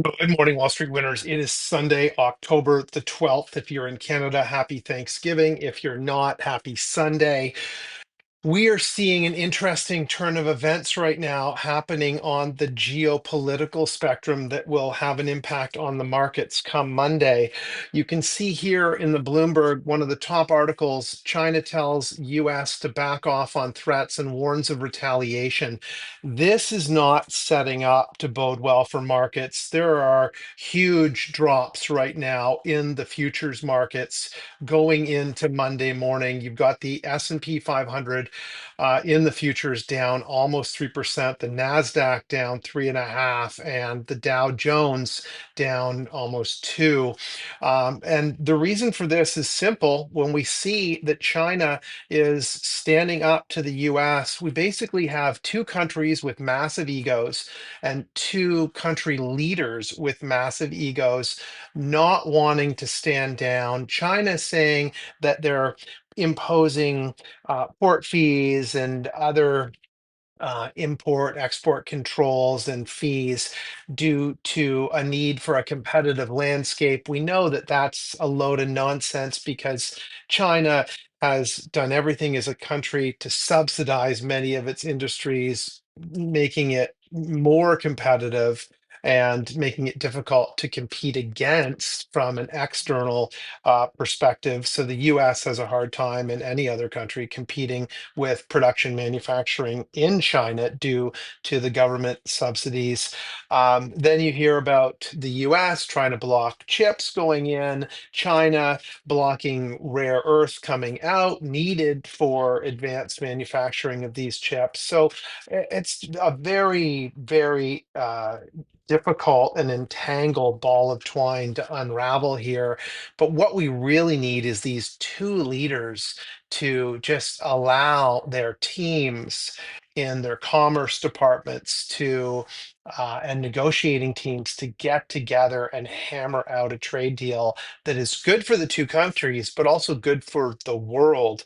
Good morning, Wall Street winners. It is Sunday, October the 12th. If you're in Canada, happy Thanksgiving. If you're not, happy Sunday. We are seeing an interesting turn of events right now happening on the geopolitical spectrum that will have an impact on the markets come Monday. You can see here in the Bloomberg, one of the top articles, China tells US to back off on threats and warns of retaliation. This is not setting up to bode well for markets. There are huge drops right now in the futures markets going into Monday morning. You've got the S&P 500 in the futures down almost 3%, the NASDAQ down 3.5%, and the Dow Jones down almost 2. And the reason for this is simple. When we see that China is standing up to the US, we basically have two countries with massive egos and two country leaders with massive egos not wanting to stand down. China saying that they're imposing port fees and other import export controls and fees due to a need for a competitive landscape. We know that that's a load of nonsense because China has done everything as a country to subsidize many of its industries, making it more competitive and making it difficult to compete against from an external perspective. So the US has a hard time, and any other country competing with production manufacturing in China due to the government subsidies. Then you hear about the US trying to block chips going in, China blocking rare earths coming out needed for advanced manufacturing of these chips. So it's a very, very difficult and entangled ball of twine to unravel here. But what we really need is these two leaders to just allow their teams in their commerce departments to and negotiating teams to get together and hammer out a trade deal that is good for the two countries, but also good for the world.